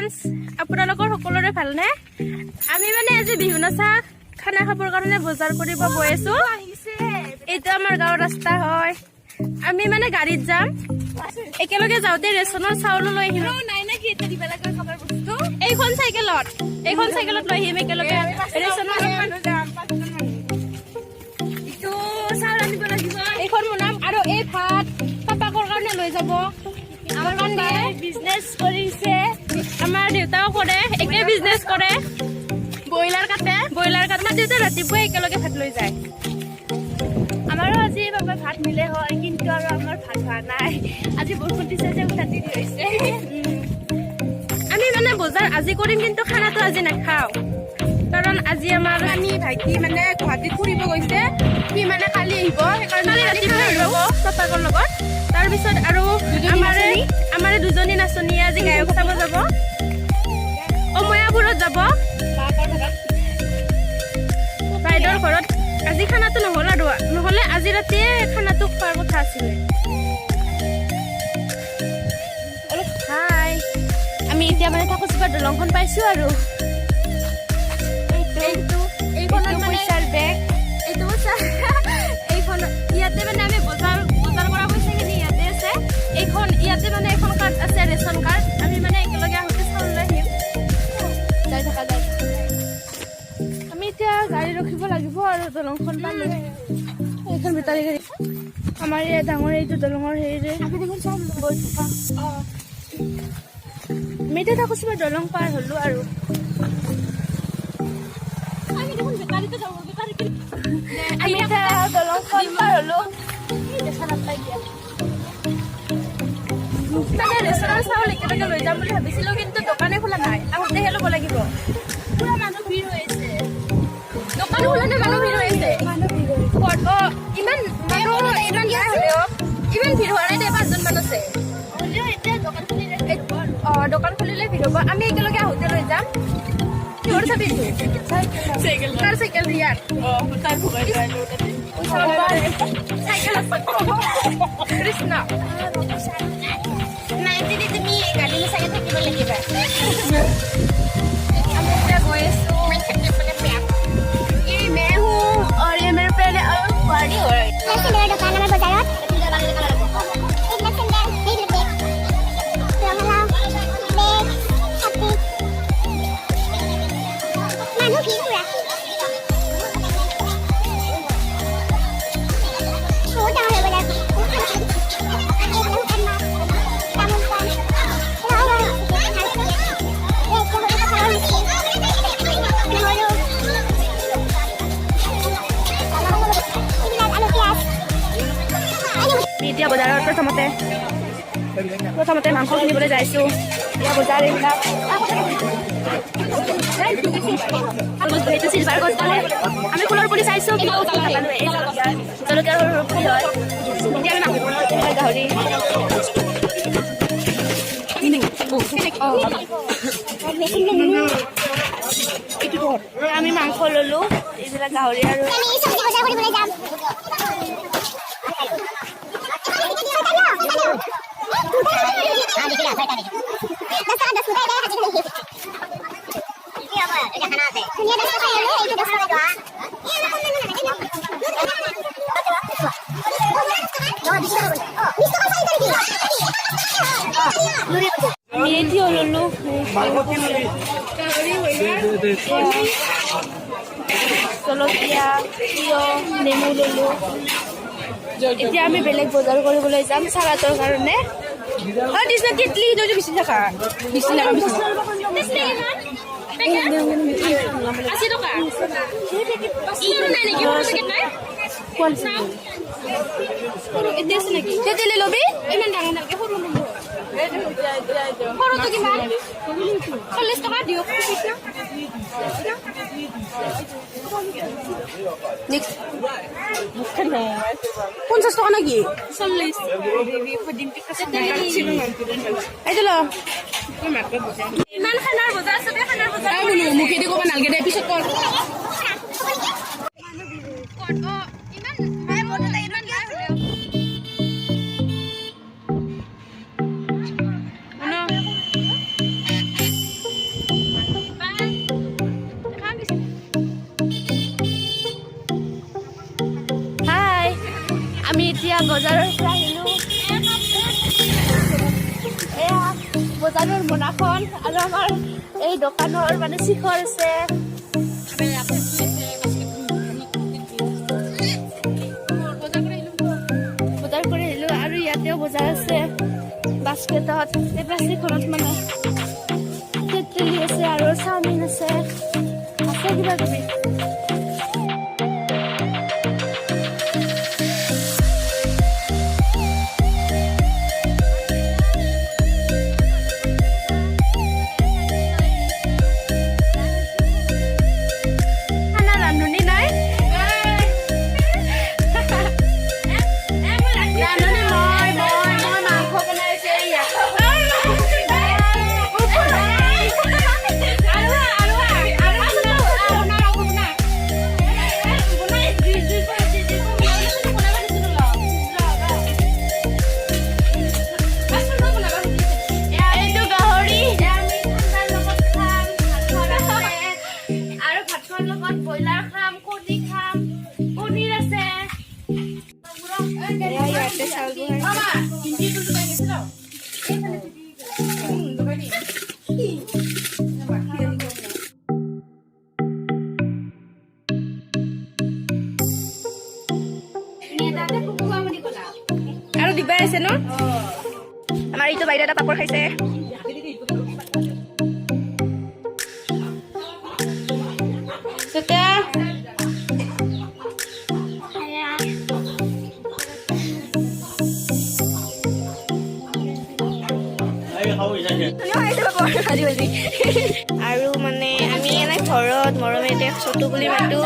Friends, আপোনালোকৰ সকলোৰে ভালনে? আমি মানে আজি বিহু নাচা খানা খাবৰ কাৰণে বজাৰ কৰিব গৈ আছো। এইটো আমাৰ গাঁৱৰ ৰাস্তা হয়। আমি মানে গাড়ীত যাম। একেলগে যাওঁতে ৰেচনৰ চাউলো লৈ আহিম। এইখন চাইকেলত লৈ আহিম একেলগে ৰেচনৰ। এইখন মোনাম আৰু এই ভাত পাপাকৰ কাৰণে লৈ যাব। আমাৰ কাৰণে বিজনেছ কৰিছে। আমাৰ দেউতাও কৰে, একে বিজনেছ কৰে। ব্ৰইলাৰ কাটে। আমাৰ দেউতা ৰাতিপুৱাই একেলগে ভাত লৈ যায়। আমাৰো আজি বাবা ভাত মিলে হয়, কিন্তু আৰু আমাৰ ভাত হোৱা নাই। আজি বৰষুণ দিছে যে উঠাতি হৈছে। আমি মানে বজাৰ আজি কৰিম, কিন্তু খানাটো আজি নাখাওঁ। কাৰণ আজি আমাৰ ভাইটি মানে গুৱাহাটীত ফুৰিব গৈছে। সি মানে কালি আহিব, সেইকাৰণে ৰাতিপুৱা আহিব পাপাকৰ লগত। তাৰপিছত আৰু আমাৰে দুজনী নাচনীয়ে আজি গায়ক চাব যাব। অময়াপুৰত যাব বাইদেউৰ ঘৰত। আজি খানাটো নহ'লে আজি ৰাতিয়ে খানাটো খোৱাৰ কথা আছিলে। হাই, আমি এতিয়া মানে ঠাকুৰচিপা দলংখন পাইছো আৰু পইচাৰ বেগ এইখন ইয়াতে মানে আমি বজাৰ কৰা পইচাখিনি ইয়াতে আছে। ইয়াতে মানে এখন কাৰ্ড আছে, ৰেচন কাৰ্ড। আমি মানে একেলগে আহোঁতে চাউল লৈ আহিম। যাই থকা আমি এতিয়া গাড়ী ৰখিব লাগিব আৰু দলংখন পালো। এইখন বেটাৰী গাড়ী। আমাৰ এই ডাঙৰ এইটো দলঙৰ হেৰিৰে গৈ থকা। আমি এতিয়া ঠাকুৰচিপা দলং পাৰ হলো আৰু আমি এতিয়া দলংখন পাৰ হলো। মানে ৰেচনৰ চাউল একেলগে লৈ যাম বুলি ভাবিছিলো, কিন্তু দোকানে খোলা নাই। আহোঁতেহে ল'ব লাগিব। পুৰা মানুহ ভিৰ হৈ আছে। দোকান খোলাতে মানুহ ভিৰ হৈ আছে। ইমান ভিৰ হোৱা নাই দে, 5জন মান আছে। দোকান খুলিলে ভিৰ হ'ব। আমি একেলগে আহোঁতে লৈ যাম। কিহৰ চাবি তাৰ চাইকেল ইয়াৰ কৃষ্ণ তুমি গাড়ী চাগে থাকিব লাগিব। আমি এতিয়া গৈ আছো। मैं हूँ और ये मेरे फ्रेंड है और पार्टी हो रही है। दुकान में बाजारत এতিয়া বজাৰত প্ৰথমতে মাংস কিনিবলৈ যাইছো। এতিয়া বজাৰ এইবিলাক আমি ফুলৰ পুলি চাইছো, কিন্তু জলকীয়াৰ কি হয়। এতিয়া আমি গাহৰি আমি মাংস ললো, এইবিলাক গাহৰি আৰু মেথিও ললো, জলকীয়া, তিয়হ, নেমু ললো। এতিয়া আমি বেলেগ বজাৰ কৰিবলৈ যাম চালাডৰ কাৰণে। কেটলি বেছি থকা তেতেলি লবি। ইমান ডাঙৰ নালাগে, সৰু সৰুটো কিমান? 40 টকা দিয়ক। 50 টকা নাকি? 40 এইটো ল। ইমান খানাৰ বজাৰ চবে খানাৰ বজাৰ মুখেদি ক'ব নালাগে দে, পিছত কৰ। বজাৰৰ পৰা আহিলোঁ এয়া বজাৰৰ মোনাখন আৰু আমাৰ এই দোকানৰ মানে শিখৰ আছে বজাৰ কৰি আহিলোঁ আৰু ইয়াতেও বজাৰ আছে বাস্কেটত এই প্লাষ্টিকখনত মানে তেতেলী আছে আৰু চাওমিন আছে কিবা কিবি আৰু দিবা আছে ন আমাৰ এইটো বাইদেউ এটা পাপৰ খাইছে আৰু মানে আমি এনে ঘৰত মৰমেৰে চটু বুলি মাতো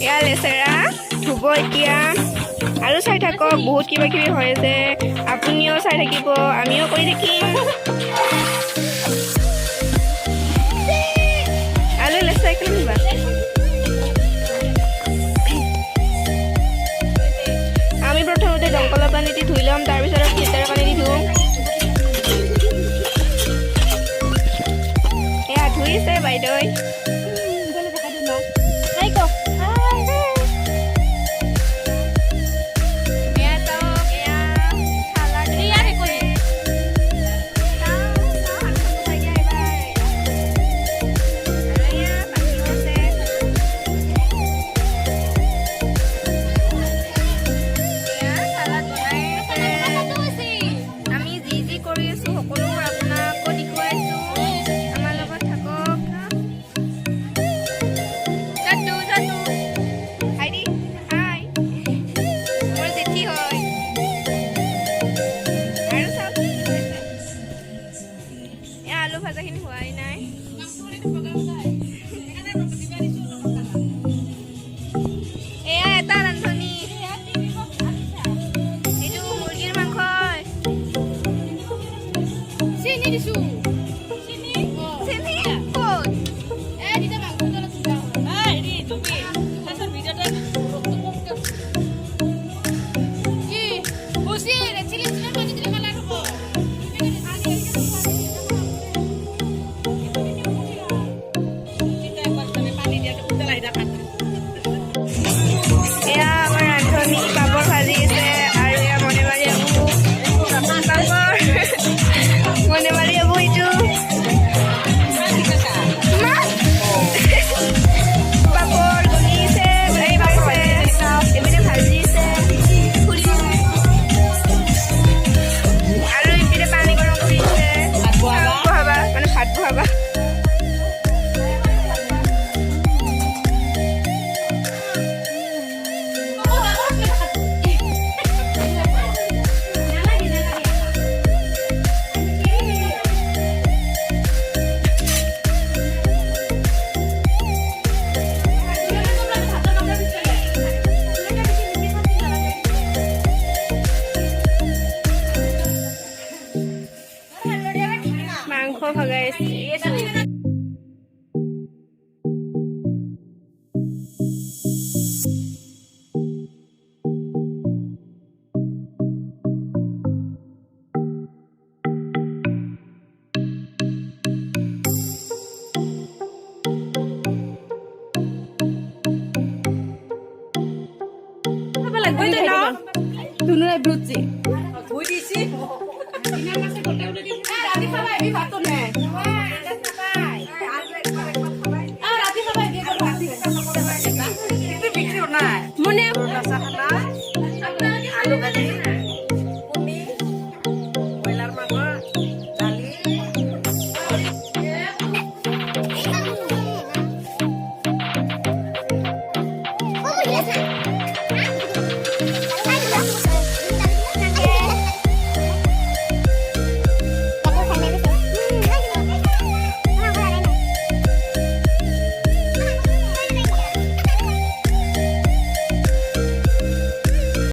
এয়া লেচেৰা ধুব এতিয়া আৰু চাই থাকক বহুত কিবা কিবি হৈ আছে আপুনিও চাই থাকিব আমিও কৰি থাকিম আৰু লেচেৰা কিনিবা আমি প্ৰথমতে দমকলৰ পানী দি ধুই ল'ম তাৰপিছত ফিল্টাৰৰ পানী দি ধুম এয়া ধুইছে বাইদেউ ব্ৰুজি ধুই দিছি ৰাতি খাবা আমি ভাতটো নে ৰাতি খাবা বিক্ৰী নাই মনে